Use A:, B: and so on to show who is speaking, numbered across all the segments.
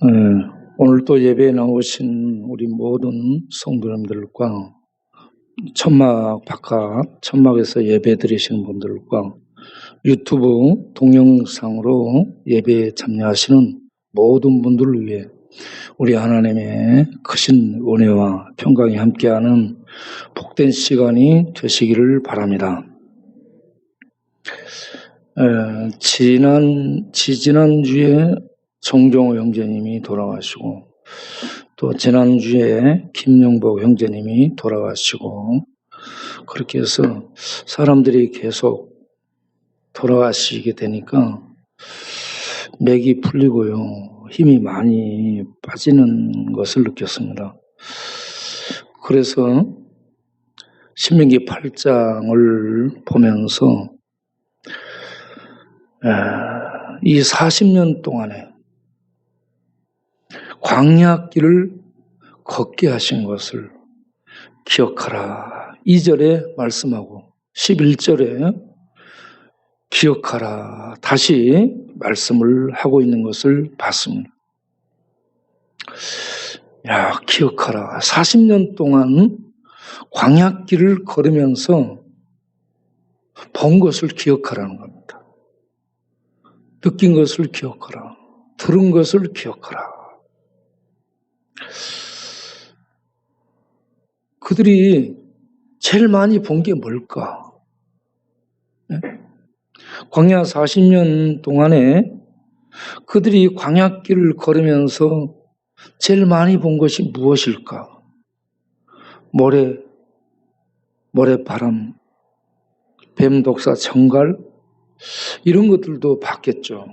A: 오늘 또 예배에 나오신 우리 모든 성도님들과 천막 바깥, 천막에서 예배 드리시는 분들과 유튜브 동영상으로 예배에 참여하시는 모든 분들을 위해 우리 하나님의 크신 은혜와 평강이 함께하는 복된 시간이 되시기를 바랍니다. 지난주에 정종호 형제님이 돌아가시고 또 지난주에 김영복 형제님이 돌아가시고 그렇게 해서 사람들이 계속 돌아가시게 되니까 맥이 풀리고요. 힘이 많이 빠지는 것을 느꼈습니다. 그래서 신명기 8장을 보면서 이 40년 동안에 광야길을 걷게 하신 것을 기억하라. 2절에 말씀하고 11절에 기억하라. 다시 말씀을 하고 있는 것을 봤습니다. 기억하라. 40년 동안 광야길을 걸으면서 본 것을 기억하라는 겁니다. 느낀 것을 기억하라. 들은 것을 기억하라. 그들이 제일 많이 본 게 뭘까? 광야 40년 동안에 그들이 광야길을 걸으면서 제일 많이 본 것이 무엇일까? 모래바람, 뱀독사, 정갈 이런 것들도 봤겠죠.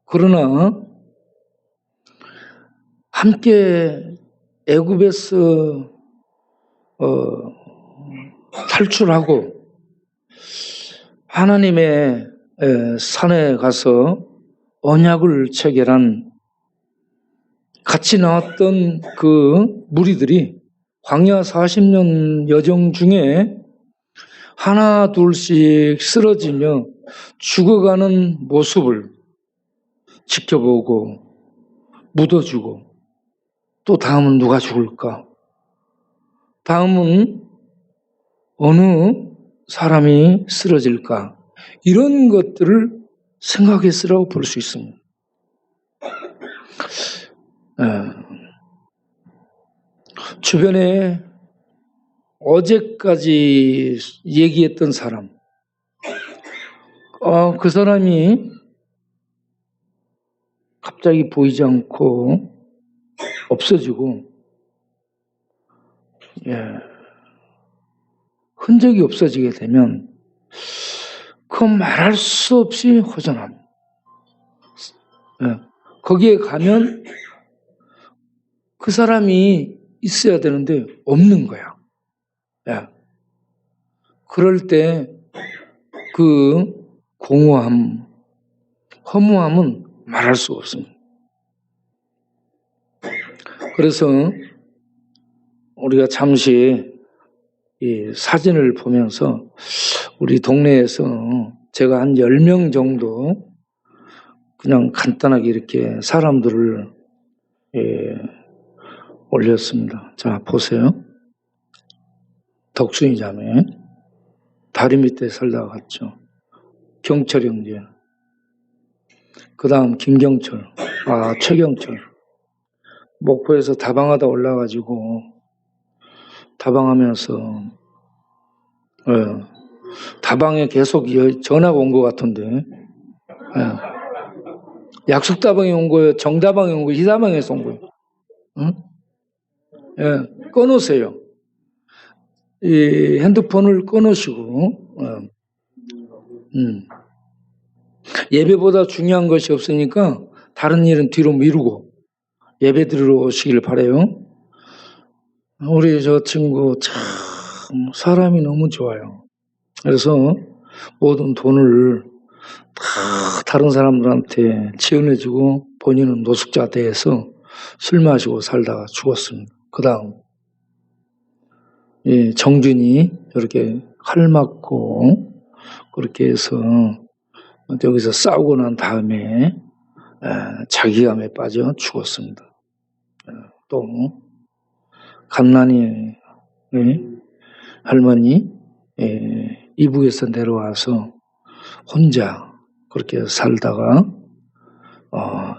A: 그러나 함께 애굽에서 탈출하고 하나님의 산에 가서 언약을 체결한 같이 나왔던 그 무리들이 광야 40년 여정 중에 하나 둘씩 쓰러지며 죽어가는 모습을 지켜보고 묻어주고 또 다음은 누가 죽을까? 다음은 어느 사람이 쓰러질까? 이런 것들을 생각했으라고 볼 수 있습니다. 주변에 어제까지 얘기했던 사람, 그 사람이 갑자기 보이지 않고 없어지고, 흔적이 없어지게 되면 그건 말할 수 없이 허전함. 거기에 가면 그 사람이 있어야 되는데 없는 거야. 그럴 때 그 공허함, 허무함은 말할 수 없습니다. 그래서 우리가 잠시 이 사진을 보면서 우리 동네에서 제가 한 10명 정도 그냥 간단하게 이렇게 사람들을 올렸습니다. 자, 보세요. 덕순이 자매, 다리 밑에 살다가 갔죠. 경철 형제, 그 다음 김경철, 최경철. 목포에서 다방하다 올라가지고 다방하면서 다방에 계속 전화가 온 것 같은데 약속 다방에 온 거예요? 정다방에 온 거예요? 희다방에서 온 거예요? 꺼놓으세요. 이 핸드폰을 꺼놓으시고 예배보다 중요한 것이 없으니까 다른 일은 뒤로 미루고 예배 드리러 오시길 바라요. 우리 저 친구 참 사람이 너무 좋아요. 그래서 모든 돈을 다 다른 사람들한테 지원해주고 본인은 노숙자 돼서 술 마시고 살다가 죽었습니다. 그 다음 정준이 이렇게 칼 맞고 그렇게 해서 여기서 싸우고 난 다음에 자기감에 빠져 죽었습니다. 또 갓난이 할머니 이북에서 내려와서 혼자 그렇게 살다가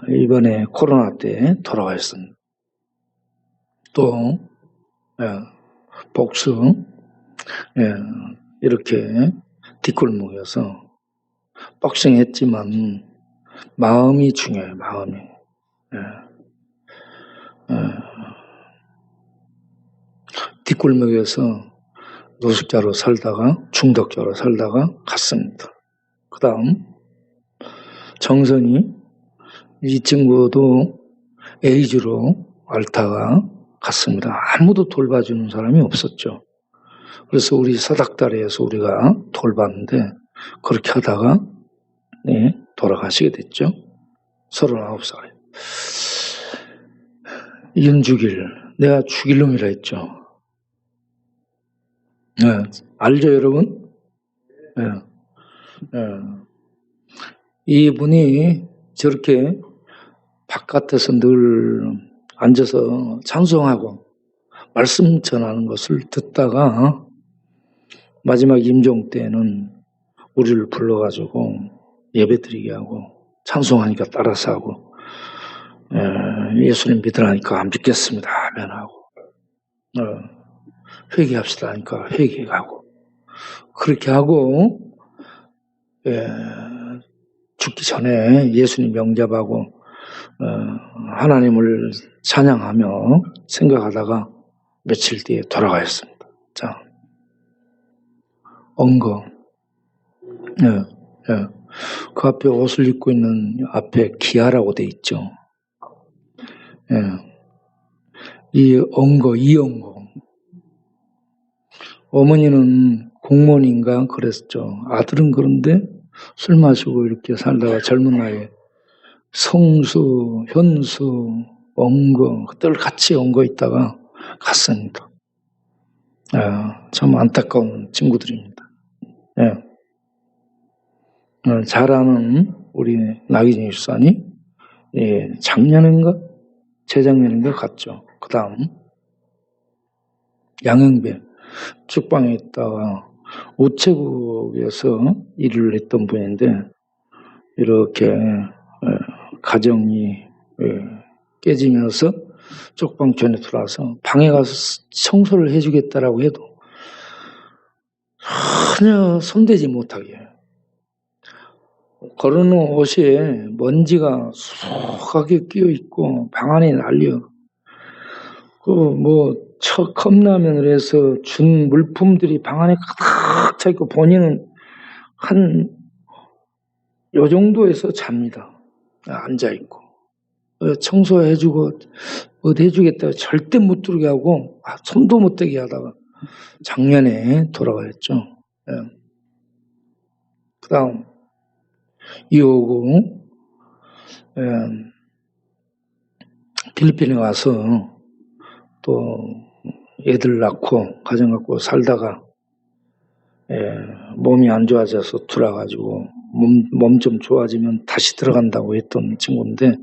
A: 이번에 코로나 때 돌아가셨습니다. 또 복수 이렇게 뒷골목에서 복싱했지만 마음이 중요해요. 마음이. 뒷골목에서 노숙자로 살다가 중독자로 살다가 갔습니다. 그 다음 정선이 이 친구도 에이즈로 앓다가 갔습니다. 아무도 돌봐주는 사람이 없었죠. 그래서 우리 서닥다리에서 우리가 돌봤는데 그렇게 하다가 돌아가시게 됐죠. 39살. 윤주길, 내가 죽일 놈이라 했죠. 알죠, 여러분? 이분이 저렇게 바깥에서 늘 앉아서 찬송하고 말씀 전하는 것을 듣다가 마지막 임종 때는 우리를 불러가지고 예배드리게 하고 찬송하니까 따라서 하고 예수님 믿으라니까 안 믿겠습니다 하면 하고 회개합시다 하니까 회개하고 그렇게 하고 죽기 전에 예수님 명잡하고 하나님을 찬양하며 생각하다가 며칠 뒤에 돌아가셨습니다. 자, 언거. 그 앞에 옷을 입고 있는 앞에 기아라고 돼 있죠. 이 언거, 이언거. 어머니는 공무원인가 그랬죠. 아들은 그런데 술 마시고 이렇게 살다가 젊은 나이에 성수, 현수, 언거, 그들 같이 언거 있다가 갔습니다. 참 안타까운 친구들입니다. 잘 아는 우리 나기진 일산이 작년인가 재작년인가 갔죠. 그 다음 양형배 축방에 있다가 우체국에서 일을 했던 분인데 이렇게 가정이 깨지면서 쪽방촌에 들어와서 방에 가서 청소를 해주겠다라고 해도 전혀 손대지 못하게 걸어놓은 옷에 먼지가 수북하게 끼어있고 방 안에 난리여. 컵라면을 해서 준 물품들이 방 안에 가득 차있고 본인은 요 정도에서 잡니다. 앉아있고. 청소해주고 어디 해주겠다고 절대 못 들게 하고 손도 못 대게 하다가 작년에 돌아가셨죠. 그 다음 이호구 필리핀에 와서 또 애들 낳고 가정 갖고 살다가 몸이 안 좋아져서 돌아가지고 몸 좀 좋아지면 다시 들어간다고 했던 친구인데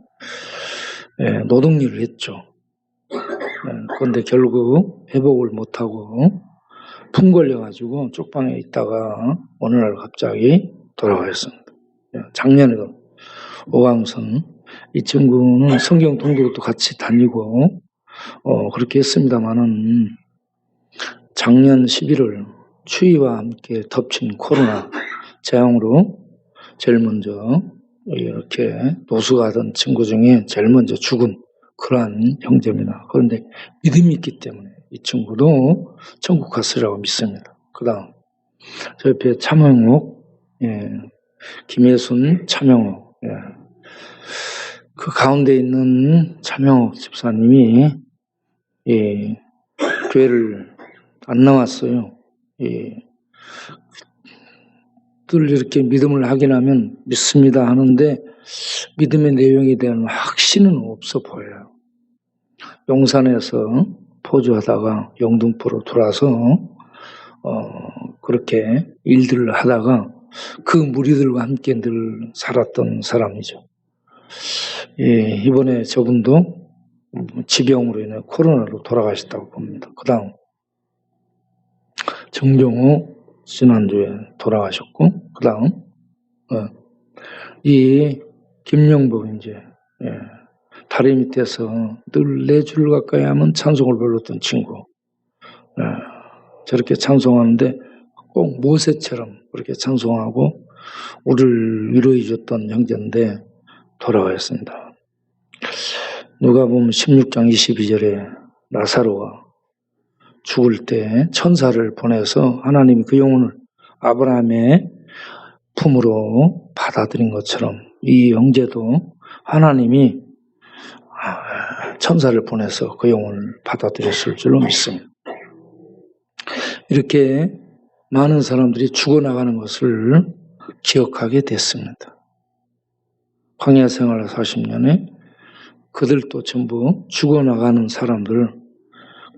A: 노동일을 했죠. 그런데 결국 회복을 못하고 풍 걸려가지고 쪽방에 있다가 어느 날 갑자기 돌아가셨습니다. 작년에도 오광선 이 친구는 성경 동독도 같이 다니고 그렇게 했습니다만은 작년 11월 추위와 함께 덮친 코로나 재앙으로 제일 먼저 이렇게 노수가 하던 친구 중에 제일 먼저 죽은 그러한 형제입니다. 그런데 믿음이 있기 때문에 이 친구도 천국 갔으리라고 믿습니다. 그 다음 저 옆에 참영옥 김혜순 참영옥 그 가운데 있는 참영옥 집사님이 교회를 안 나왔어요. 늘 이렇게 믿음을 하긴 하면 믿습니다 하는데 믿음의 내용에 대한 확신은 없어 보여요. 용산에서 포주하다가 영등포로 돌아서 그렇게 일들을 하다가 그 무리들과 함께 늘 살았던 사람이죠. 예, 이번에 저분도 지병으로 인해 코로나로 돌아가셨다고 봅니다. 그 다음, 정종호 지난주에 돌아가셨고, 그 다음, 이 김영복 이제, 예, 다리 밑에서 늘 4줄 가까이 하면 찬송을 불렀던 친구. 예, 저렇게 찬송하는데 꼭 모세처럼 그렇게 찬송하고 우리를 위로해줬던 형제인데 돌아가셨습니다. 누가 보면 16장 22절에 나사로가 죽을 때 천사를 보내서 하나님이 그 영혼을 아브라함의 품으로 받아들인 것처럼 이 형제도 하나님이 천사를 보내서 그 영혼을 받아들였을 줄로 믿습니다. 이렇게 많은 사람들이 죽어나가는 것을 기억하게 됐습니다. 광야 생활 40년에 그들도 전부 죽어나가는 사람들을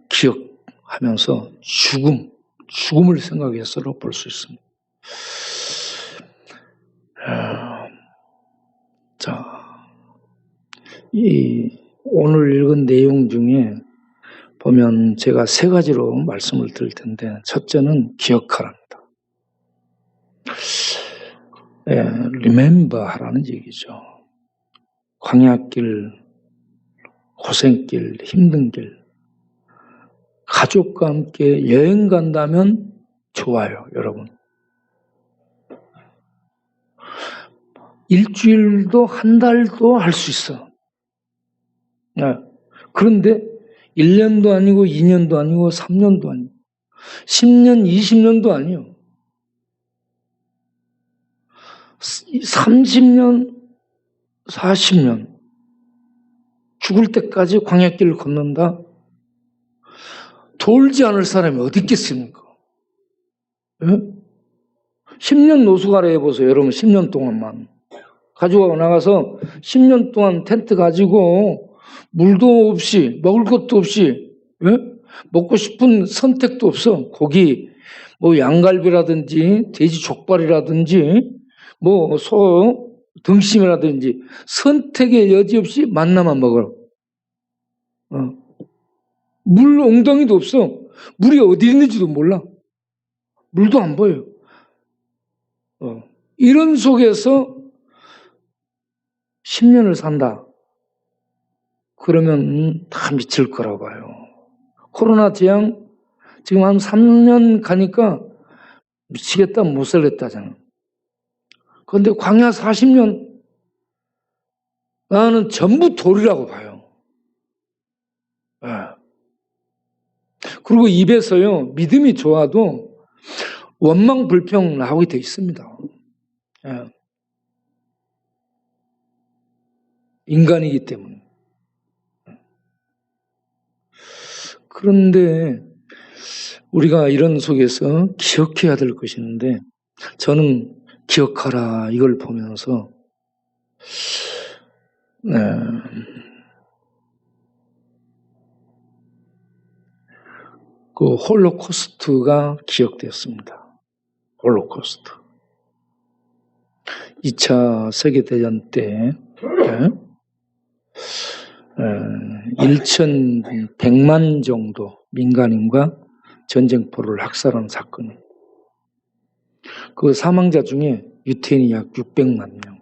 A: 기억하면서 죽음을 생각해서로 볼 수 있습니다. 자, 오늘 읽은 내용 중에 보면 제가 3가지로 말씀을 드릴 텐데, 첫째는 기억하랍니다. remember 하라는 얘기죠. 광야길, 고생길, 힘든 길, 가족과 함께 여행 간다면 좋아요, 여러분. 일주일도 한 달도 할 수 있어. 그런데 1년도 아니고 2년도 아니고 3년도 아니고 10년, 20년도 아니요. 30년, 40년 죽을 때까지 광야길을 걷는다? 돌지 않을 사람이 어디 있겠습니까? 10년 노숙하라 해보세요. 여러분 10년 동안만. 가지고 나가서 10년 동안 텐트 가지고 물도 없이 먹을 것도 없이 먹고 싶은 선택도 없어. 고기 뭐 양갈비라든지 돼지 족발이라든지 뭐 소 등심이라든지 선택의 여지 없이 만나만 먹어. 물 엉덩이도 없어. 물이 어디 있는지도 몰라. 물도 안 보여. 이런 속에서 10년을 산다. 그러면 다 미칠 거라고 봐요. 코로나 재앙 지금 한 3년 가니까 미치겠다, 못 살겠다잖아. 그런데 광야 40년 나는 전부 돌이라고 봐요. 그리고 입에서요, 믿음이 좋아도 원망 불평 나오게 돼 있습니다. 인간이기 때문에. 그런데 우리가 이런 속에서 기억해야 될 것이 있는데, 저는 기억하라 이걸 보면서 그 홀로코스트가 기억되었습니다. 홀로코스트. 2차 세계대전 때 1,100만 정도 민간인과 전쟁포를 학살한 사건이, 그 사망자 중에 유태인이 약 600만 명.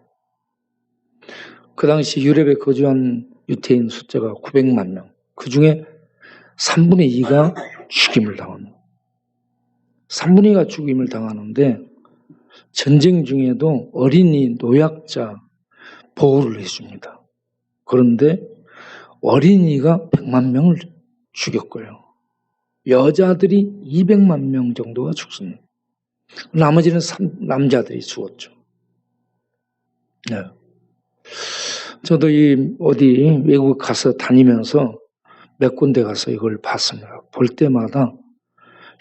A: 그 당시 유럽에 거주한 유태인 숫자가 900만 명. 그 중에 3분의 2가 죽임을 당합니다. 3분의 2가 죽임을 당하는데 전쟁 중에도 어린이, 노약자 보호를 해줍니다. 그런데 어린이가 100만 명을 죽였고요. 여자들이 200만 명 정도가 죽습니다. 나머지는 남자들이 죽었죠. 저도 어디 외국 가서 다니면서 몇 군데 가서 이걸 봤습니다. 볼 때마다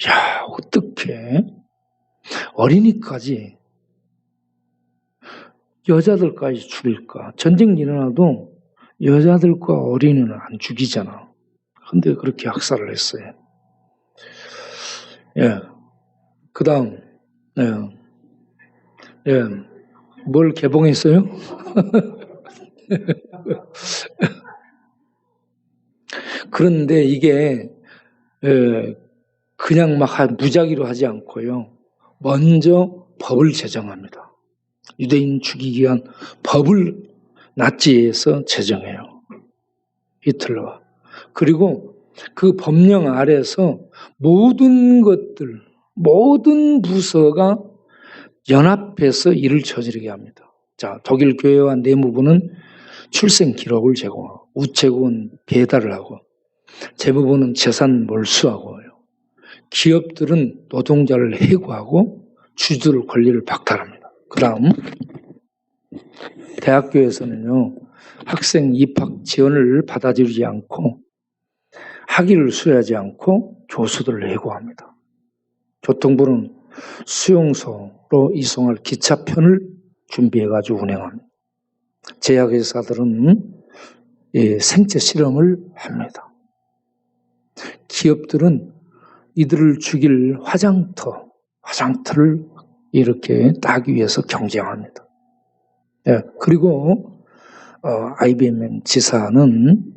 A: 야, 어떻게 어린이까지, 여자들까지 죽일까? 전쟁 일어나도 여자들과 어린이는 안 죽이잖아. 근데 그렇게 학살을 했어요. 그 다음, 뭘 개봉했어요? 그런데 이게 그냥 막 무작위로 하지 않고요. 먼저 법을 제정합니다. 유대인 죽이기 위한 법을 나치에서 제정해요. 히틀러가. 그리고 그 법령 아래서 모든 것들, 모든 부서가 연합해서 일을 저지르게 합니다. 자, 독일 교회와 내무부는 출생 기록을 제공하고, 우체국은 배달을 하고, 재무부는 재산 몰수하고요. 기업들은 노동자를 해고하고 주주들 권리를 박탈합니다. 그 다음 대학교에서는요, 학생 입학 지원을 받아들이지 않고 학위를 수여하지 않고 교수들을 해고합니다. 교통부는 수용소로 이송할 기차편을 준비해가지고 운행합니다. 제약회사들은 생체 실험을 합니다. 기업들은 이들을 죽일 화장터를 이렇게 따기 위해서 경쟁합니다. 그리고 IBM 지사는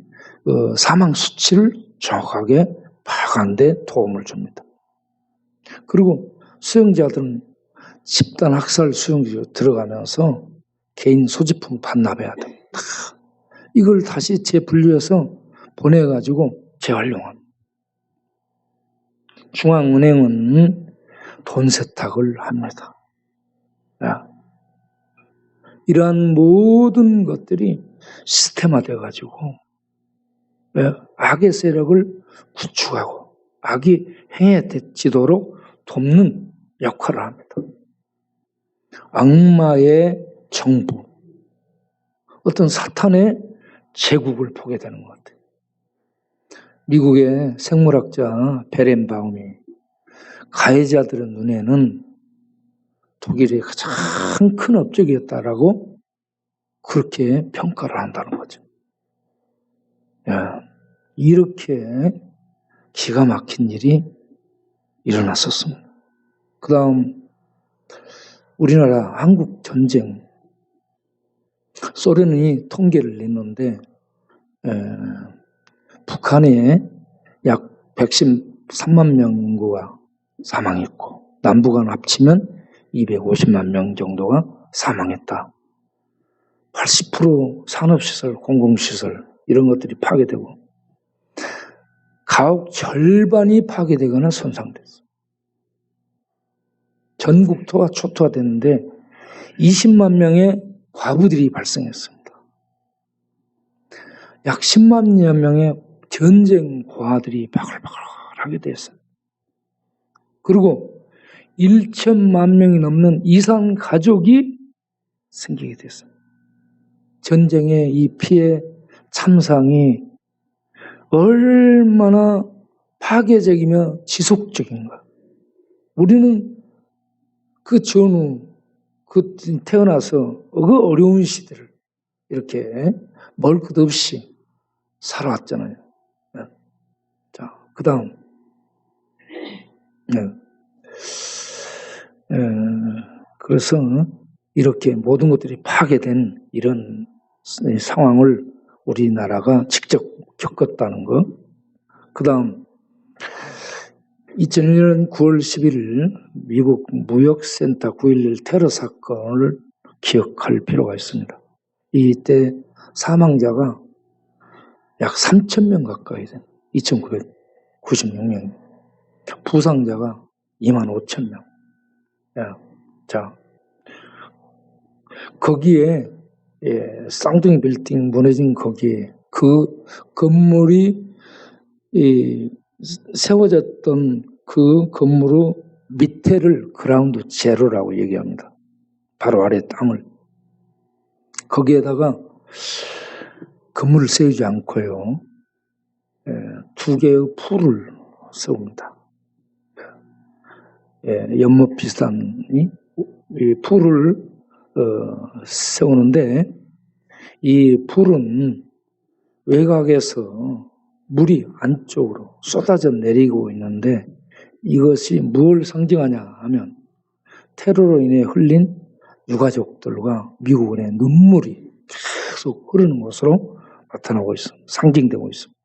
A: 사망 수치를 정확하게 파악하는 데 도움을 줍니다. 그리고 수용자들은 집단 학살 수용지로 들어가면서 개인 소지품 반납해야 됩니다. 이걸 다시 재분류해서 보내가지고 재활용합니다. 중앙은행은 돈 세탁을 합니다. 이러한 모든 것들이 시스템화돼가지고 악의 세력을 구축하고 악이 행해지도록 돕는 역할을 합니다. 악마의 정부, 어떤 사탄의 제국을 보게 되는 것 같아요. 미국의 생물학자 베렌바움이 가해자들의 눈에는 독일이 가장 큰 업적이었다라고 그렇게 평가를 한다는 거죠. 이렇게 기가 막힌 일이 일어났었습니다. 그 다음 우리나라 한국 전쟁, 소련이 통계를 냈는데 북한에 약 113만 명 인구가 사망했고 남북한 합치면 250만 명 정도가 사망했다. 80% 산업시설, 공공시설 이런 것들이 파괴되고 가옥 절반이 파괴되거나 손상됐어요. 전국토가 초토화됐는데 20만 명의 과부들이 발생했습니다. 약 10만여 명의 전쟁 고아들이 바글바글하게 됐어요. 그리고 1천만 명이 넘는 이산 가족이 생기게 됐어요. 전쟁의 이 피해 참상이 얼마나 파괴적이며 지속적인가. 우리는 그 전후, 태어나서 그 어려운 시대를 이렇게 멀 것 없이 살아왔잖아요. 자, 그 다음. 그래서 이렇게 모든 것들이 파괴된 이런 상황을 우리나라가 직접 겪었다는 것. 그 다음 2001년 9월 11일 미국 무역센터 9.11 테러 사건을 기억할 필요가 있습니다. 이때 사망자가 약 3,000명 가까이 된 2,996명, 부상자가 25,000명. 자, 거기에 쌍둥이 빌딩 무너진 거기에 그 건물이 세워졌던 그 건물의 밑에를 그라운드 제로라고 얘기합니다. 바로 아래 땅을. 거기에다가 건물을 세우지 않고요. 2개의 풀을 세웁니다. 연못 비슷한 이 풀을 세우는데 이 풀은 외곽에서 물이 안쪽으로 쏟아져 내리고 있는데 이것이 무엇을 상징하냐 하면 테러로 인해 흘린 유가족들과 미국인의 눈물이 계속 흐르는 것으로 나타나고 있습니다. 상징되고 있습니다.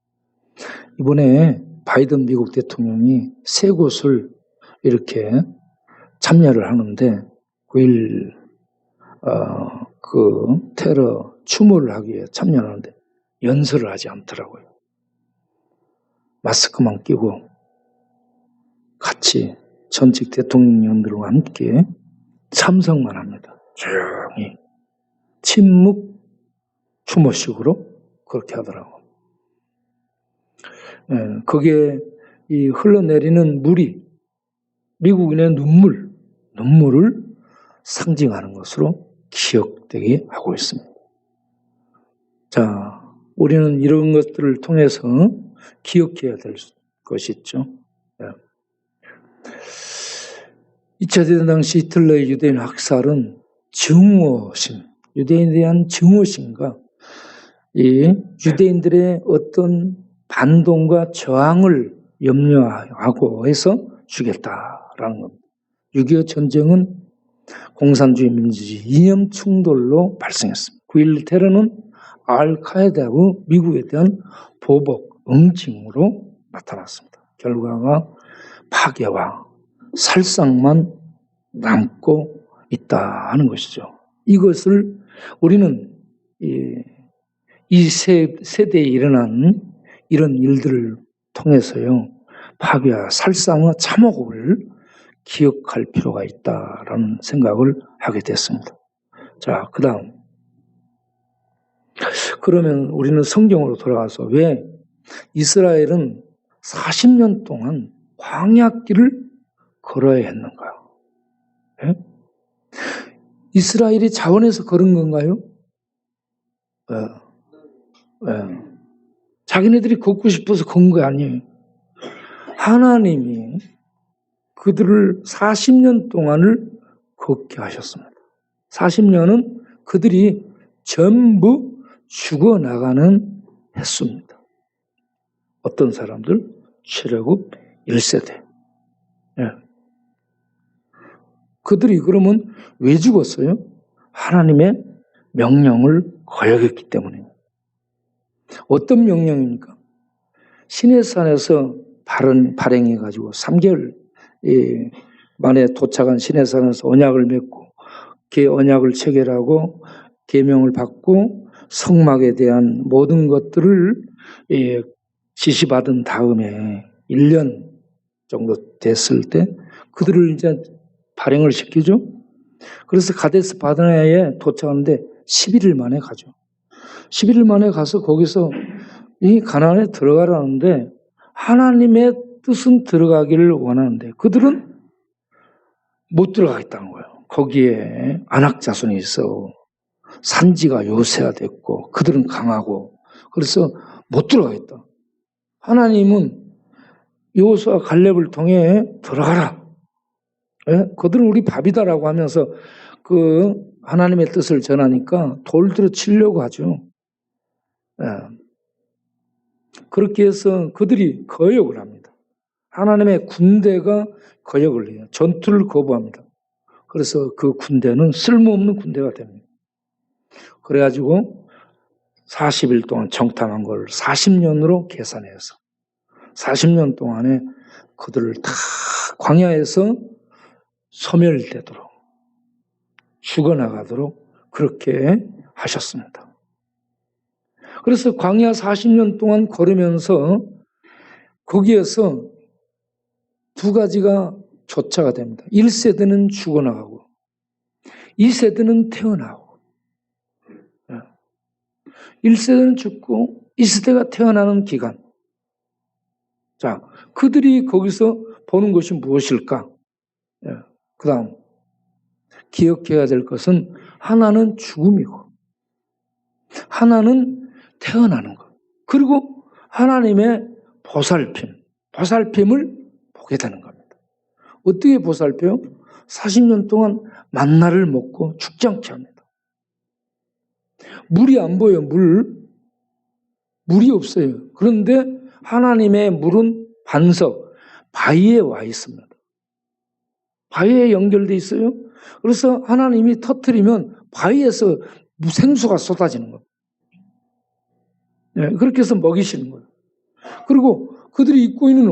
A: 이번에 바이든 미국 대통령이 세 곳을 이렇게 참여를 하는데 9.1 그 테러 추모를 하기 위해 참여하는데 연설을 하지 않더라고요. 마스크만 끼고 같이 전직 대통령들과 함께 참석만 합니다. 조용히 침묵 추모식으로 그렇게 하더라고요. 거기에 이 흘러내리는 물이 미국인의 눈물을 상징하는 것으로 기억되게 하고 있습니다. 자, 우리는 이런 것들을 통해서 기억해야 될 것이 있죠. 2차 대전 당시 히틀러의 유대인 학살은 증오심, 유대인에 대한 증오심과 이 유대인들의 어떤 반동과 저항을 염려하고 해서 죽였다라는 겁니다. 6.25 전쟁은 공산주의 민주주의 이념 충돌로 발생했습니다. 9.11 테러는 알카에다의 미국에 대한 보복, 응징으로 나타났습니다. 결과가 파괴와 살상만 남고 있다 하는 것이죠. 이것을 우리는 이 세대에 일어난 이런 일들을 통해서요, 파괴와 살상의 참혹을 기억할 필요가 있다라는 생각을 하게 됐습니다. 자, 그 다음. 그러면 우리는 성경으로 돌아가서 왜 이스라엘은 40년 동안 광야길을 걸어야 했는가? 예? 이스라엘이 자원해서 걸은 건가요? 자기네들이 걷고 싶어서 건 거 아니에요. 하나님이 그들을 40년 동안을 걷게 하셨습니다. 40년은 그들이 전부 죽어나가는 횟수입니다. 어떤 사람들? 출애굽 1세대. 예. 그들이 그러면 왜 죽었어요? 하나님의 명령을 거역했기 때문입니다. 어떤 명령입니까? 시내산에서 발행해가지고 3개월 만에 도착한 시내산에서 언약을 맺고 그 언약을 체결하고 계명을 받고 성막에 대한 모든 것들을 지시받은 다음에 1년 정도 됐을 때 그들을 이제 발행을 시키죠. 그래서 가데스 바네아에 도착하는데 11일 만에 가죠. 11일 만에 가서 거기서 이 가나안에 들어가라는데 하나님의 뜻은 들어가기를 원하는데 그들은 못 들어가겠다는 거예요. 거기에 안악자손이 있어. 산지가 요새화됐고 그들은 강하고 그래서 못 들어가겠다. 하나님은 여호수아 갈렙을 통해 들어가라. 예? 그들은 우리 밥이다라고 하면서 그 하나님의 뜻을 전하니까 돌들어 치려고 하죠. 예. 그렇게 해서 그들이 거역을 합니다. 하나님의 군대가 거역을 해요. 전투를 거부합니다. 그래서 그 군대는 쓸모없는 군대가 됩니다. 그래가지고 40일 동안 정탐한 걸 40년으로 계산해서 40년 동안에 그들을 다 광야에서 소멸되도록 죽어나가도록 그렇게 하셨습니다. 그래서 광야 40년 동안 걸으면서 거기에서 두 가지가 교차가 됩니다. 1세대는 죽어나가고 2세대는 태어나고 1세대는 죽고 2세대가 태어나는 기간. 자, 그들이 거기서 보는 것이 무엇일까? 그 다음 기억해야 될 것은 하나는 죽음이고 하나는 태어나는 것. 그리고 하나님의 보살핌을 보게 되는 겁니다. 어떻게 보살펴요? 40년 동안 만나를 먹고 죽지 않게 합니다. 물이 안 보여요. 물이 없어요. 그런데 하나님의 물은 반석, 바위에 와 있습니다. 바위에 연결돼 있어요. 그래서 하나님이 터뜨리면 바위에서 생수가 쏟아지는 거예요. 네, 그렇게 해서 먹이시는 거예요. 그리고 그들이 입고 있는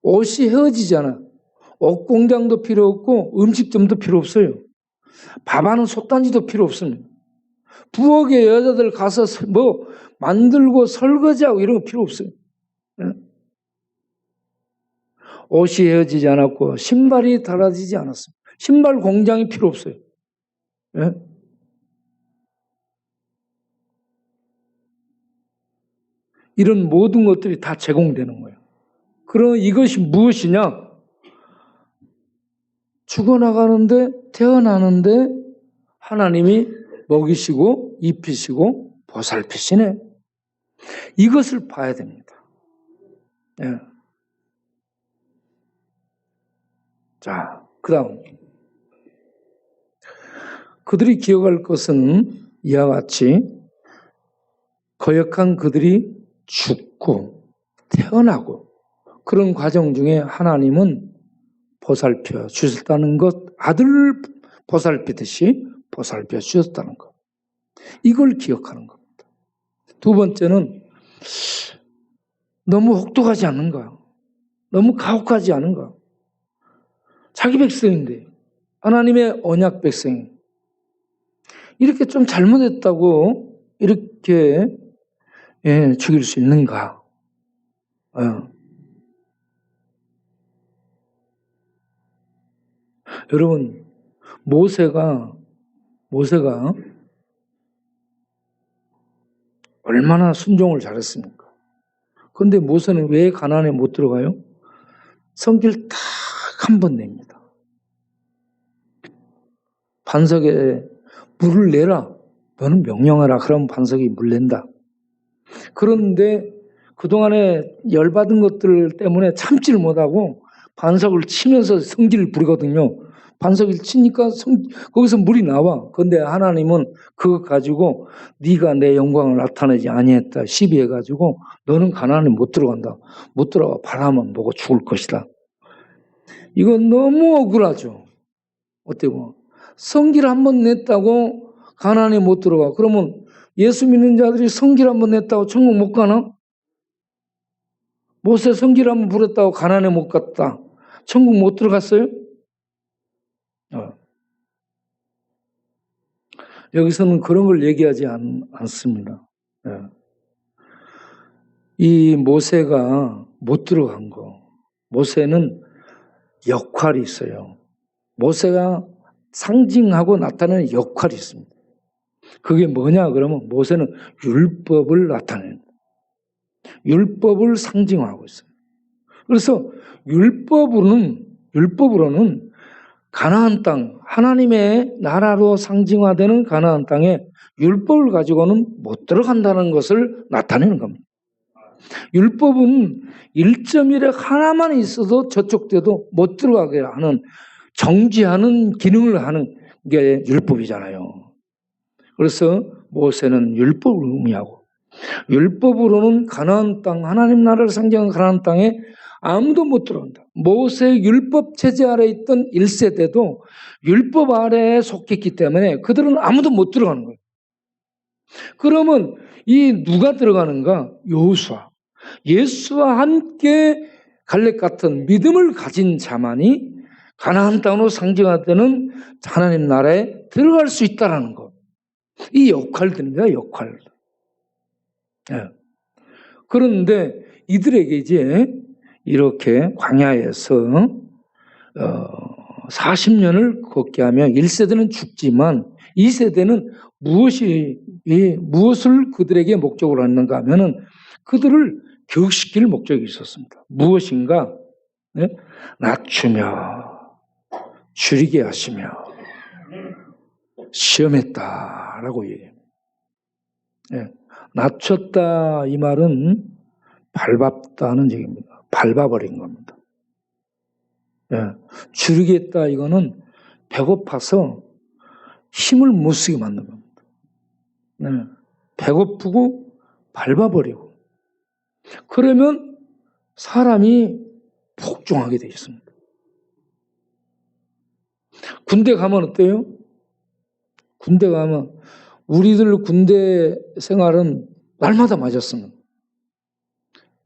A: 옷이 헤어지잖아. 옷 공장도 필요 없고 음식점도 필요 없어요. 밥하는 솥단지도 필요 없습니다. 부엌에 여자들 가서 뭐 만들고 설거지하고 이런 거 필요 없어요. 네? 옷이 헤어지지 않았고 신발이 달아지지 않았어요. 신발 공장이 필요 없어요. 네? 이런 모든 것들이 다 제공되는 거예요. 그럼 이것이 무엇이냐? 죽어나가는데 태어나는데 하나님이 먹이시고 입히시고 보살피시네. 이것을 봐야 됩니다. 예. 자, 그 다음 그들이 기억할 것은 이와 같이 거역한 그들이 죽고 태어나고 그런 과정 중에 하나님은 보살펴 주셨다는 것, 아들 보살피듯이 보살펴 주셨다는 것. 이걸 기억하는 겁니다. 두 번째는 너무 혹독하지 않은가? 너무 가혹하지 않은가? 자기 백성인데 하나님의 언약 백성 이렇게 좀 잘못했다고 이렇게 죽일 수 있는가? 여러분 모세가 얼마나 순종을 잘했습니까? 그런데 모세는 왜 가나안에 못 들어가요? 성길 딱 한 번 냅니다. 반석에 물을 내라. 너는 명령하라. 그러면 반석이 물 낸다. 그런데 그동안에 열받은 것들 때문에 참지를 못하고 반석을 치면서 성질을 부리거든요. 반석을 치니까 거기서 물이 나와. 그런데 하나님은 그거 가지고 네가 내 영광을 나타내지 아니했다. 시비해가지고 너는 가나안에 못 들어간다. 못 들어가 바라만 보고 죽을 것이다. 이건 너무 억울하죠. 어때요? 성길 한번 냈다고 가나안에 못 들어가. 그러면 예수 믿는 자들이 성길 한번 냈다고 천국 못 가나? 모세 성길 한번 부렸다고 가나안에 못 갔다. 천국 못 들어갔어요? 여기서는 그런 걸 얘기하지 않습니다. 이 모세가 못 들어간 거. 모세는 역할이 있어요. 모세가 상징하고 나타내는 역할이 있습니다. 그게 뭐냐 그러면 모세는 율법을 나타내는 율법을 상징하고 있어요. 그래서 율법으로는 가나안 땅, 하나님의 나라로 상징화되는 가나안 땅에 율법을 가지고는 못 들어간다는 것을 나타내는 겁니다. 율법은 1.1에 하나만 있어도 저쪽 때도 못 들어가게 하는 정지하는 기능을 하는 게 율법이잖아요. 그래서 모세는 율법을 의미하고 율법으로는 가나안 땅, 하나님 나라를 상징하는 가나안 땅에 아무도 못 들어간다. 모세의 율법 체제 아래 있던 1세대도 율법 아래에 속했기 때문에 그들은 아무도 못 들어가는 거예요. 그러면 이 누가 들어가는가? 여호수아. 예수와 함께 갈렙 같은 믿음을 가진 자만이 가나안 땅으로 상징화되는 하나님 나라에 들어갈 수 있다는 것. 이 역할들입니다. 역할. 그런데 이들에게 이제 이렇게 광야에서 40년을 걷게 하면 1세대는 죽지만 2세대는 무엇을 그들에게 목적으로 했는가 하면은 그들을 교육시킬 목적이 있었습니다. 무엇인가? 낮추며 줄이게 하시며 시험했다라고 얘기합니다. 낮췄다 이 말은 밟았다는 얘기입니다. 밟아버린 겁니다. 줄이겠다 이거는 배고파서 힘을 못 쓰게 만든 겁니다. 배고프고 밟아버리고 그러면 사람이 복종하게 되어 있습니다. 군대 가면 어때요? 군대 가면 우리들 군대 생활은 날마다 맞았습니다.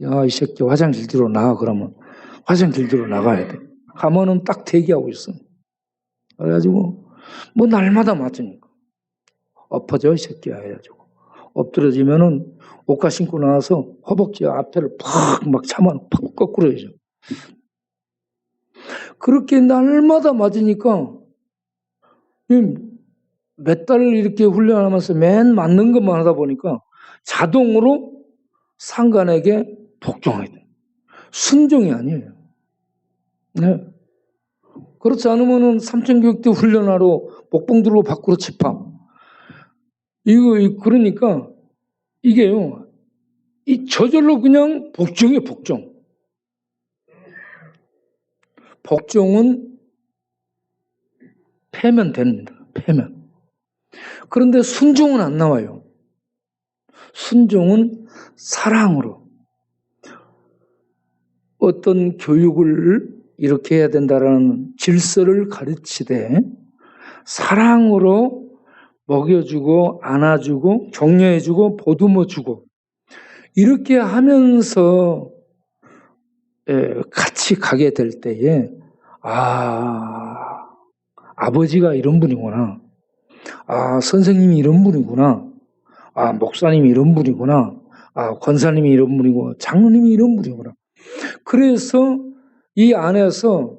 A: 야, 이 새끼 화장실 뒤로 나가. 그러면 화장실 뒤로 나가야 돼. 가면은 딱 대기하고 있어. 그래가지고 뭐 날마다 맞으니까 엎어져 이 새끼야 해가지고 엎드려지면은 옷가 신고 나와서 허벅지 앞에를 팍 막 차만 팍 거꾸로해줘. 그렇게 날마다 맞으니까 몇 달 이렇게 훈련하면서 맨 맞는 것만 하다 보니까 자동으로 상관에게 복종하게 돼. 순종이 아니에요. 네. 그렇지 않으면은 삼천교육대 훈련하러 목봉 들고 밖으로 집합. 그러니까 이게요. 저절로 그냥 복종이에요, 복종. 복종은 패면 됩니다. 패면. 그런데 순종은 안 나와요. 순종은 사랑으로. 어떤 교육을 이렇게 해야 된다라는 질서를 가르치되 사랑으로 먹여주고 안아주고 격려해주고 보듬어주고 이렇게 하면서 같이 가게 될 때에 아버지가 이런 분이구나. 선생님이 이런 분이구나. 목사님이 이런 분이구나. 권사님이 이런 분이고 장로님이 이런 분이구나. 그래서 이 안에서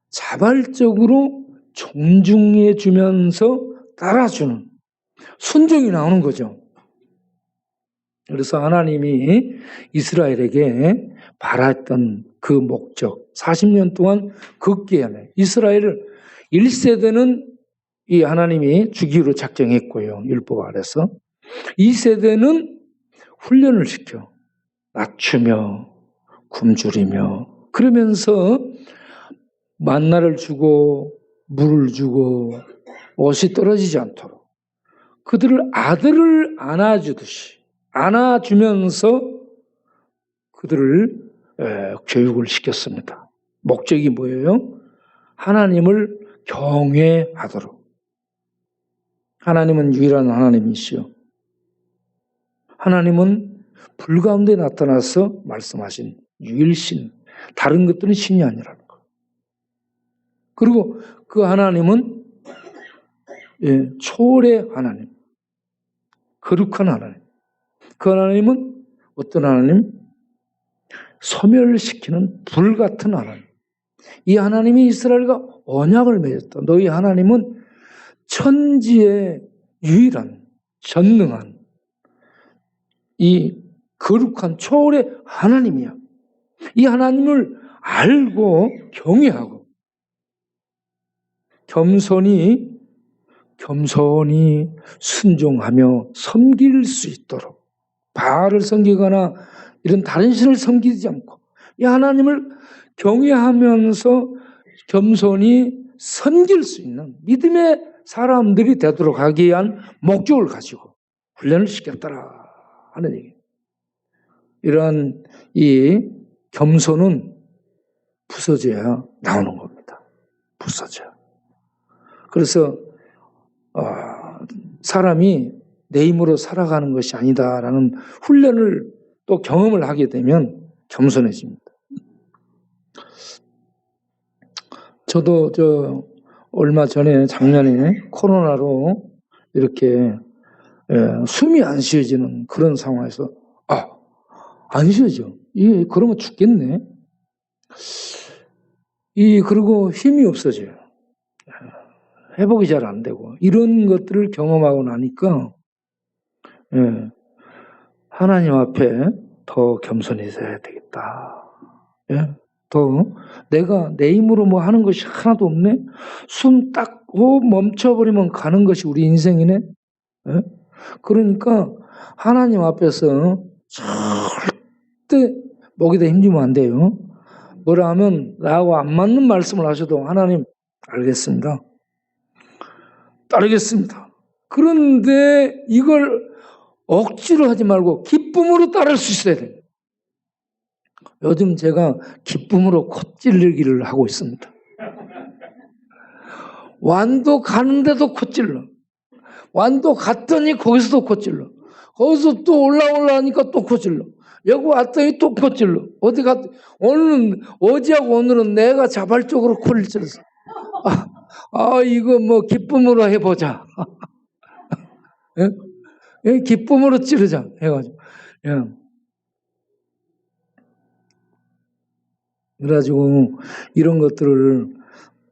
A: 자발적으로 존중해 주면서 따라주는 순종이 나오는 거죠. 그래서 하나님이 이스라엘에게 바랐던 그 목적 40년 동안 걷게 하네. 이스라엘을 1세대는 이 하나님이 주기로 작정했고요. 율법 아래서 2세대는 훈련을 시켜 낮추며 굶주리며 그러면서 만나를 주고 물을 주고 옷이 떨어지지 않도록 그들을 아들을 안아주듯이 안아주면서 그들을 교육을 시켰습니다. 목적이 뭐예요? 하나님을 경외하도록. 하나님은 유일한 하나님이시요. 하나님은 불 가운데 나타나서 말씀하신 유일신, 다른 것들은 신이 아니라는 거. 그리고 그 하나님은 초월의 하나님, 거룩한 하나님. 그 하나님은 어떤 하나님? 소멸시키는 불 같은 하나님. 이 하나님이 이스라엘과 언약을 맺었다. 너희 하나님은 천지의 유일한 전능한 이 거룩한 초월의 하나님이야. 이 하나님을 알고 경외하고 겸손히 순종하며 섬길 수 있도록 바알을 섬기거나 이런 다른 신을 섬기지 않고 이 하나님을 경외하면서 겸손히 섬길 수 있는 믿음의 사람들이 되도록 하기 위한 목적을 가지고 훈련을 시켰더라 하는 얘기. 이러한 이 겸손은 부서져야 나오는 겁니다. 부서져. 그래서 사람이 내 힘으로 살아가는 것이 아니다라는 훈련을 또 경험을 하게 되면 겸손해집니다. 저도 얼마 전에 작년에 코로나로 이렇게 숨이 안 쉬어지는 그런 상황에서 안 쉬어져. 그러면 죽겠네. 그리고 힘이 없어져요. 회복이 잘 안 되고 이런 것들을 경험하고 나니까 하나님 앞에 더 겸손해져야 되겠다. 더 내가 내 힘으로 뭐 하는 것이 하나도 없네. 숨 딱 호흡 멈춰버리면 가는 것이 우리 인생이네. 그러니까 하나님 앞에서 절대 목에다 힘주면 안 돼요. 뭐라 하면 나하고 안 맞는 말씀을 하셔도 하나님 알겠습니다. 따르겠습니다. 그런데 이걸 억지로 하지 말고 기쁨으로 따를 수 있어야 돼요. 요즘 제가 기쁨으로 콧 찔르기를 하고 있습니다. 완도 가는데도 콧 찔러. 완도 갔더니 거기서도 코찔러. 거기서 또 올라오려니까 또 코찔러. 여기 왔더니 또 코찔러. 어디 갔, 오늘은, 어제하고 오늘은 내가 자발적으로 코를 찔렀어. 이거 뭐 기쁨으로 해보자. 예? 예, 기쁨으로 찌르자. 해가지고. 예. 그래가지고 이런 것들을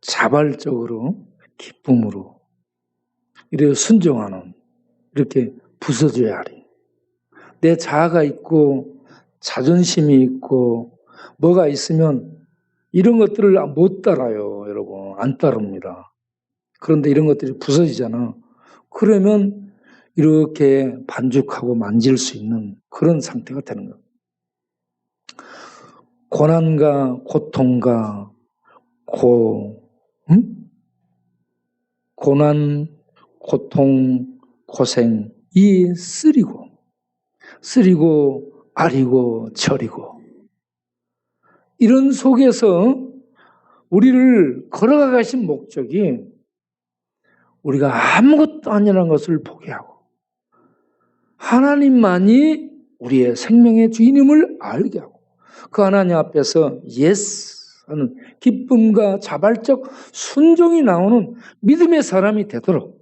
A: 자발적으로 기쁨으로 이렇게 순종하는 이렇게 부서져야 하리. 내 자아가 있고 자존심이 있고 뭐가 있으면 이런 것들을 못 따라요, 여러분. 안 따릅니다. 그런데 이런 것들이 부서지잖아. 그러면 이렇게 반죽하고 만질 수 있는 그런 상태가 되는 거예요. 고난과 고통과 고난, 고통, 고생, 이 쓰리고 아리고 저리고 이런 속에서 우리를 걸어가 가신 목적이 우리가 아무것도 아니라는 것을 포기하고 하나님만이 우리의 생명의 주인임을 알게 하고 그 하나님 앞에서 예스 하는 기쁨과 자발적 순종이 나오는 믿음의 사람이 되도록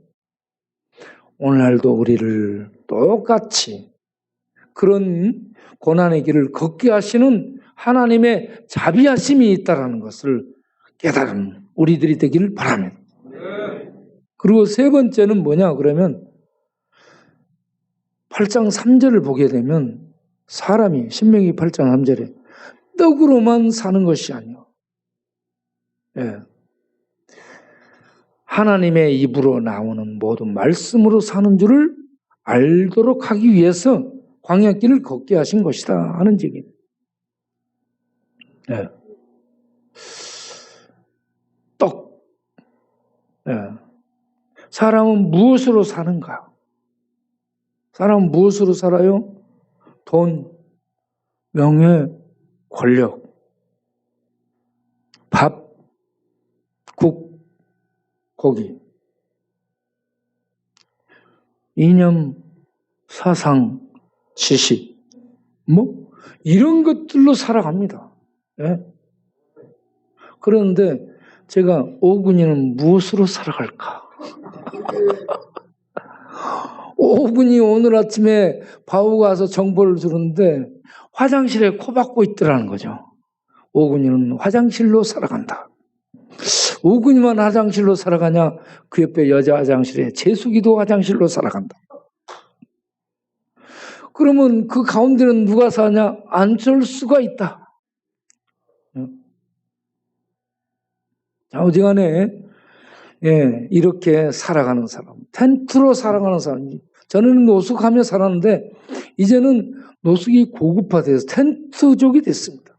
A: 오늘날도 우리를 똑같이 그런 고난의 길을 걷게 하시는 하나님의 자비하심이 있다는 것을 깨달은 우리들이 되기를 바랍니다. 그리고 세 번째는 뭐냐 그러면 8장 3절을 보게 되면 사람이 신명기 8장 3절에 떡으로만 사는 것이 아니요. 예. 하나님의 입으로 나오는 모든 말씀으로 사는 줄을 알도록 하기 위해서 광야길을 걷게 하신 것이다 하는 얘기입니다. 예. 떡. 예. 사람은 무엇으로 사는가? 사람은 무엇으로 살아요? 돈, 명예, 권력, 밥, 국, 고기, 이념, 사상, 지식, 뭐 이런 것들로 살아갑니다. 예? 그런데 제가 오군이는 무엇으로 살아갈까? 오군이 오늘 아침에 바우가 와서 정보를 주는데 화장실에 코 박고 있더라는 거죠. 오군이는 화장실로 살아간다. 오군이만 화장실로 살아가냐? 그 옆에 여자 화장실에 재수기도 화장실로 살아간다. 그러면 그 가운데는 누가 사냐? 안철수가 있다. 자, 어지간에 이렇게 살아가는 사람, 텐트로 살아가는 사람. 저는 노숙하며 살았는데 이제는 노숙이 고급화돼서 텐트족이 됐습니다.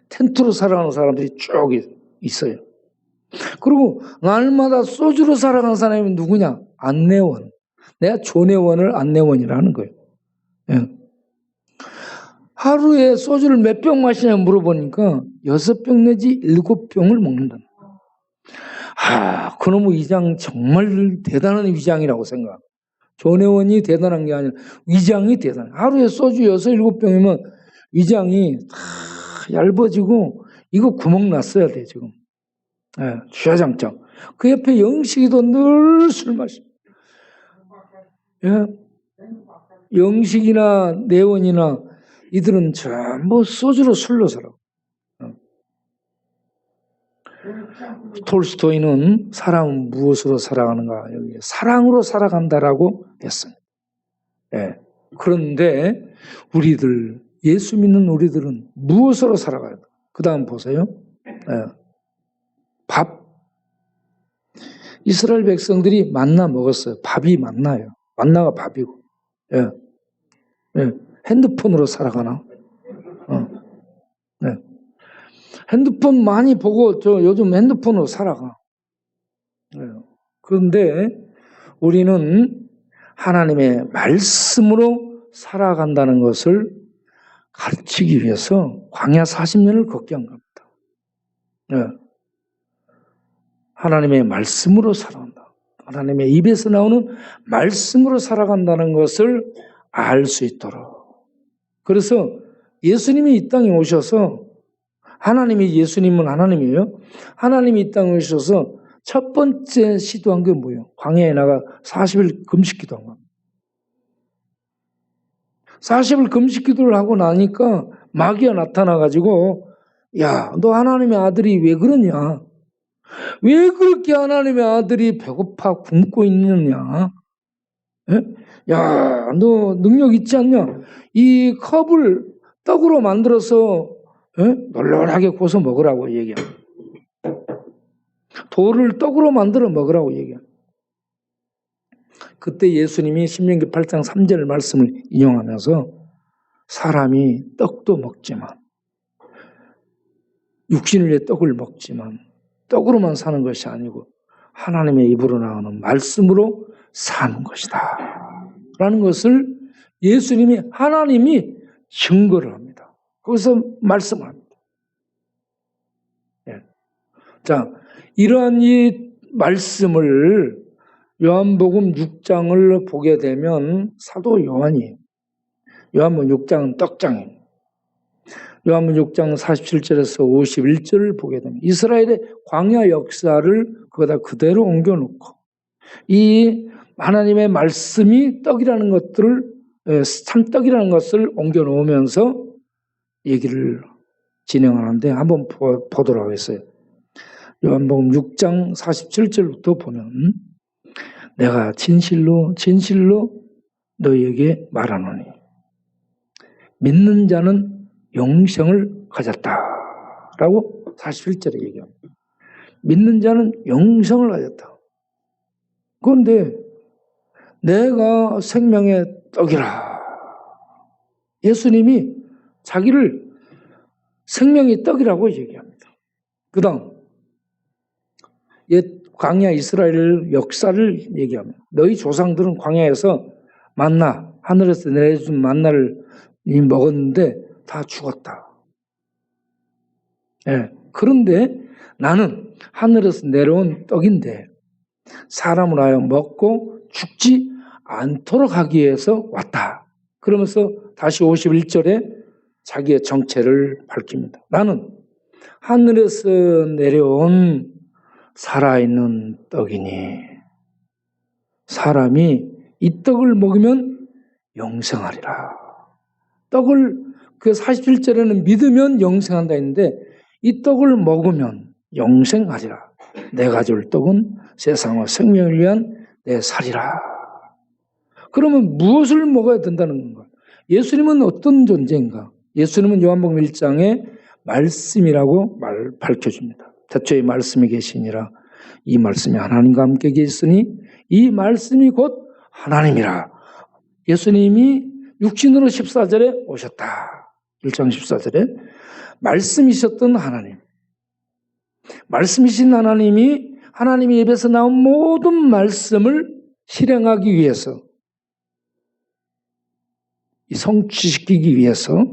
A: 텐트로 살아가는 사람들이 쭉 있어요. 그리고 날마다 소주로 살아가는 사람이 누구냐? 안내원. 내가 조내원을 안내원이라는 거예요. 예. 하루에 소주를 몇 병 마시냐 물어보니까 6병 내지 7병을 먹는다. 그놈의 위장 정말 대단한 위장이라고 생각. 조내원이 대단한 게 아니라 위장이 대단해. 하루에 소주 6, 7병이면 위장이 다 얇아지고 이거 구멍 났어야 돼 지금. 예, 주야장창. 그 옆에 영식이도 늘 술 마셔. 예, 영식이나 내원이나 이들은 전부 소주로 술로 살아. 톨스토이는 사람은 무엇으로 살아가는가? 여기 사랑으로 살아간다라고 했습니다. 예. 그런데 우리들, 예수 믿는 우리들은 무엇으로 살아가야 돼? 그 다음 보세요. 예. 밥. 이스라엘 백성들이 만나 먹었어요. 밥이 만나요. 만나가 밥이고. 예. 예. 핸드폰으로 살아가나? 네. 핸드폰 많이 보고 저 요즘 핸드폰으로 살아가. 그런데 우리는 하나님의 말씀으로 살아간다는 것을 가르치기 위해서 광야 40년을 걷게 한 겁니다. 하나님의 말씀으로 살아간다. 하나님의 입에서 나오는 말씀으로 살아간다는 것을 알 수 있도록. 그래서 예수님이 이 땅에 오셔서, 예수님은 하나님이에요. 하나님이 이 땅에 오셔서 첫 번째 시도한 게 뭐예요? 광야에 나가 40일 금식 기도한 겁니다. 40일 금식 기도를 하고 나니까 마귀가 나타나가지고, 야, 너 하나님의 아들이 왜 그러냐? 왜 그렇게 하나님의 아들이 배고파 굶고 있느냐? 에? 야, 너 능력 있지 않냐? 이 컵을 떡으로 만들어서 널널하게 구워서 먹으라고 얘기합니다. 돌을 떡으로 만들어 먹으라고 얘기합니다. 그때 예수님이 신명기 8장 3절 말씀을 인용하면서 사람이 떡도 먹지만, 육신을 위해 떡을 먹지만 떡으로만 사는 것이 아니고 하나님의 입으로 나오는 말씀으로 사는 것이다 라는 것을 하나님이 증거를 합니다. 거기서 말씀을 합니다. 자, 이러한 이 말씀을 요한복음 6장을 보게 되면 사도 요한이, 요한복음 6장은 떡장입니다. 요한복음 6장 47절에서 51절을 보게 되면 이스라엘의 광야 역사를 거기다 그대로 옮겨놓고 이 하나님의 말씀이 떡이라는 것들을, 참떡이라는 것을 옮겨놓으면서 얘기를 진행하는데 한번 보도록 하겠어요. 요한복음 6장 47절부터 보면 내가 진실로 너희에게 말하노니 믿는 자는 영생을 가졌다라고 41절에 얘기합니다. 믿는 자는 영생을 가졌다. 그런데 내가 생명의 떡이라. 예수님이 자기를 생명의 떡이라고 얘기합니다. 그 다음 옛 광야 이스라엘 역사를 얘기합니다. 너희 조상들은 광야에서 만나, 하늘에서 내려준 만나를 먹었는데 다 죽었다. 그런데 나는 하늘에서 내려온 떡인데 사람을 하여 먹고 죽지 않도록 하기 위해서 왔다. 그러면서 다시 51절에 자기의 정체를 밝힙니다. 나는 하늘에서 내려온 살아있는 떡이니 사람이 이 떡을 먹으면 영생하리라. 떡을 그 41절에는 믿으면 영생한다 했는데 이 떡을 먹으면 영생하리라. 내가 줄 떡은 세상의 생명을 위한 내 살이라. 그러면 무엇을 먹어야 된다는 건가? 예수님은 어떤 존재인가? 예수님은 요한복음 1장에 말씀이라고 밝혀줍니다. 태초에 말씀이 계시니라. 이 말씀이 하나님과 함께 계시니 이 말씀이 곧 하나님이라. 예수님이 육신으로 14절에 오셨다. 1장 14절에 말씀이셨던 하나님. 말씀이신 하나님이 하나님의 입에서 나온 모든 말씀을 실행하기 위해서, 성취시키기 위해서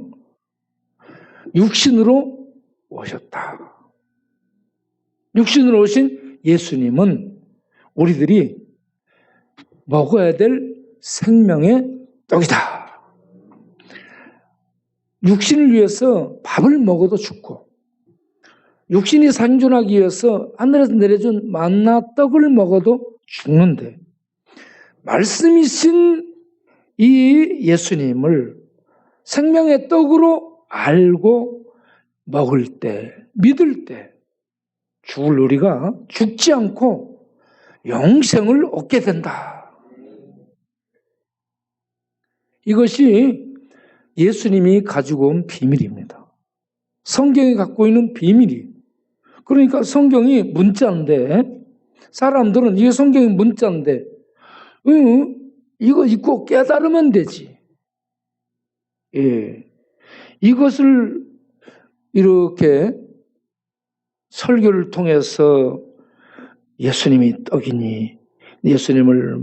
A: 육신으로 오셨다. 육신으로 오신 예수님은 우리들이 먹어야 될 생명의 떡이다. 육신을 위해서 밥을 먹어도 죽고, 육신이 생존하기 위해서 하늘에서 내려준 만나 떡을 먹어도 죽는데, 말씀이신 이 예수님을 생명의 떡으로 알고 먹을 때, 믿을 때 죽을 우리가 죽지 않고 영생을 얻게 된다. 이것이 예수님이 가지고 온 비밀입니다. 성경이 갖고 있는 비밀이. 그러니까 성경이 문자인데, 사람들은 이게 성경이 문자인데, 이거 읽고 깨달으면 되지. 이것을 이렇게 설교를 통해서 예수님이 떡이니 예수님을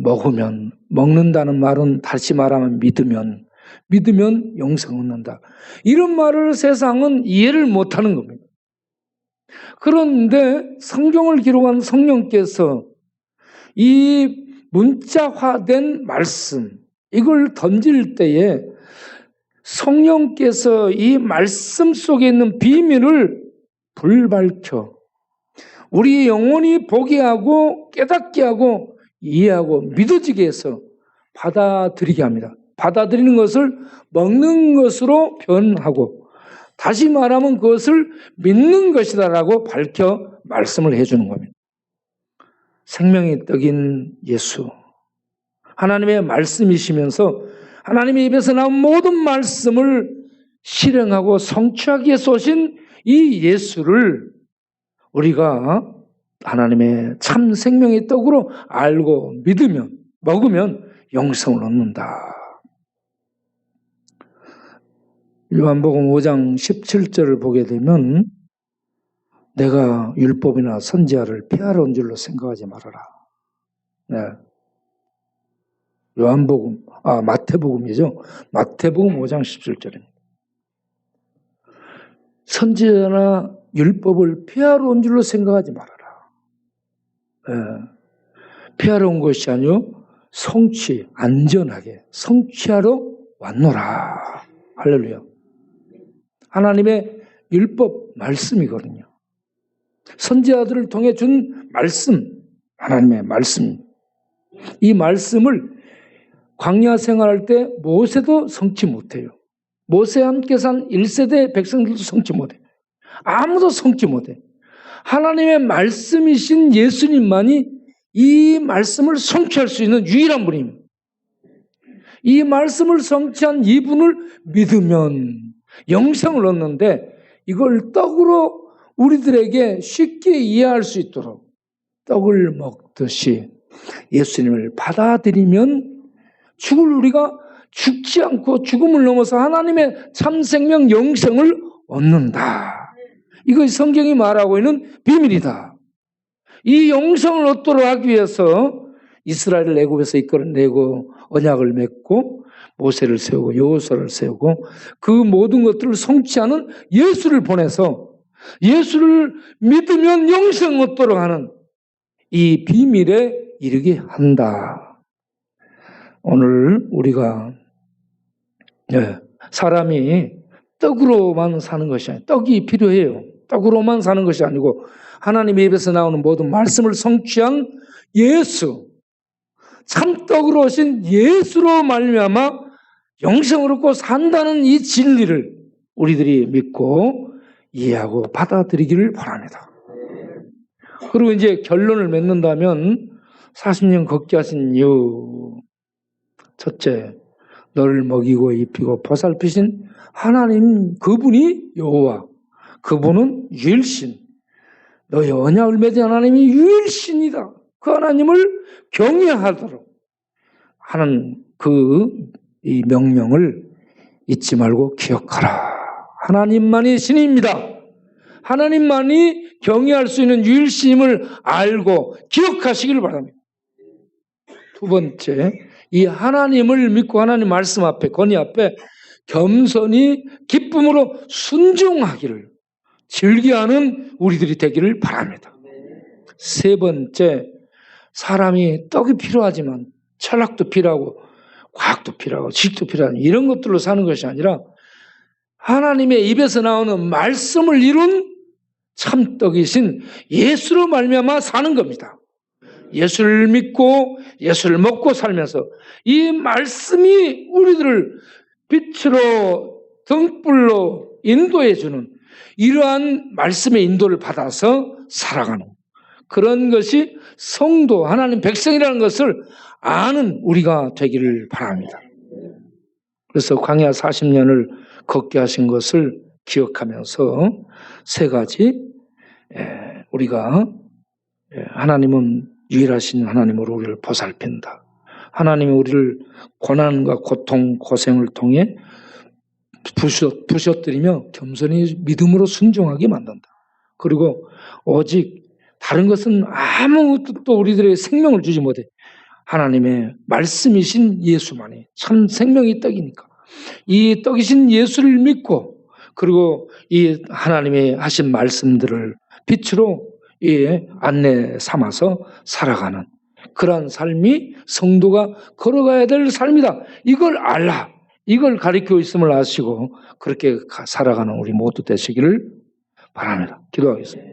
A: 먹는다는 말은 다시 말하면 믿으면 영생 얻는다. 이런 말을 세상은 이해를 못하는 겁니다. 그런데 성경을 기록한 성령께서 이 문자화된 말씀, 이걸 던질 때에 성령께서 이 말씀 속에 있는 비밀을 불발켜 우리 영혼이 보게 하고 깨닫게 하고 이해하고 믿어지게 해서 받아들이게 합니다. 받아들이는 것을 먹는 것으로 변하고, 다시 말하면 그것을 믿는 것이다라고 밝혀 말씀을 해주는 겁니다. 생명의 떡인 예수, 하나님의 말씀이시면서 하나님의 입에서 나온 모든 말씀을 실행하고 성취하기 위해서 오신 이 예수를 우리가 하나님의 참 생명의 떡으로 알고 믿으면, 먹으면 영생을 얻는다. 요한복음 5장 17절을 보게 되면 내가 율법이나 선지자를 폐하러 온 줄로 생각하지 말아라. 네. 마태복음이죠. 마태복음 5장 17절입니다. 선지자나 율법을 폐하러 온 줄로 생각하지 말아라. 네. 폐하러 온 것이 아니요 안전하게 성취하러 왔노라. 할렐루야. 하나님의 율법 말씀이거든요. 선지자들을 통해 준 말씀, 하나님의 말씀. 이 말씀을 광야 생활할 때 모세도 성취 못해요. 모세와 함께 산 1세대 백성들도 성취 못해. 아무도 성취 못해. 하나님의 말씀이신 예수님만이 이 말씀을 성취할 수 있는 유일한 분입니다. 이 말씀을 성취한 이분을 믿으면 영생을 얻는데, 이걸 떡으로 우리들에게 쉽게 이해할 수 있도록 떡을 먹듯이 예수님을 받아들이면 우리가 죽지 않고 죽음을 넘어서 하나님의 참 생명 영생을 얻는다. 이것이 성경이 말하고 있는 비밀이다. 이 영생을 얻도록 하기 위해서 이스라엘을 애굽에서 이끌어내고 언약을 맺고 모세를 세우고 여호수아를 세우고 그 모든 것들을 성취하는 예수를 보내서 예수를 믿으면 영생 얻도록 하는 이 비밀에 이르게 한다. 오늘 우리가 사람이 떡으로만 사는 것이 아니에요. 떡이 필요해요. 떡으로만 사는 것이 아니고 하나님의 입에서 나오는 모든 말씀을 성취한 예수, 참떡으로 오신 예수로 말미암아 영생을 얻고 산다는 이 진리를 우리들이 믿고 이해하고 받아들이기를 바랍니다. 그리고 이제 결론을 맺는다면 40년 걷게 하신 이유, 첫째, 너를 먹이고 입히고 보살피신 하나님, 그분이 여호와, 그분은 유일신, 너의 언약을 맺은 하나님이 유일신이다. 그 하나님을 경외하도록 하는 이 명령을 잊지 말고 기억하라. 하나님만이 신입니다. 하나님만이 경외할 수 있는 유일신임을 알고 기억하시기를 바랍니다. 두 번째, 이 하나님을 믿고 하나님 말씀 앞에, 권위 앞에 겸손히 기쁨으로 순종하기를 즐겨하는 우리들이 되기를 바랍니다. 세 번째, 사람이 떡이 필요하지만 철학도 필요하고 과학도 필요하고 지식도 필요하고 이런 것들로 사는 것이 아니라 하나님의 입에서 나오는 말씀을 이룬 참떡이신 예수로 말미암아 사는 겁니다. 예수를 믿고 예수를 먹고 살면서 이 말씀이 우리들을 빛으로 등불로 인도해 주는 이러한 말씀의 인도를 받아서 살아가는 그런 것이 성도, 하나님 백성이라는 것을 아는 우리가 되기를 바랍니다. 그래서 광야 40년을 걷게 하신 것을 기억하면서 세 가지, 우리가 하나님은 유일하신 하나님으로 우리를 보살핀다. 하나님이 우리를 고난과 고통, 고생을 통해 부셔뜨리며 겸손히 믿음으로 순종하게 만든다. 그리고 오직 다른 것은 아무것도 또 우리들의 생명을 주지 못해. 하나님의 말씀이신 예수만이 참 생명의 떡이니까 이 떡이신 예수를 믿고 그리고 이 하나님의 하신 말씀들을 빛으로 안내 삼아서 살아가는 그러한 삶이 성도가 걸어가야 될 삶이다. 이걸 알라. 이걸 가르치고 있음을 아시고 그렇게 살아가는 우리 모두 되시기를 바랍니다. 기도하겠습니다.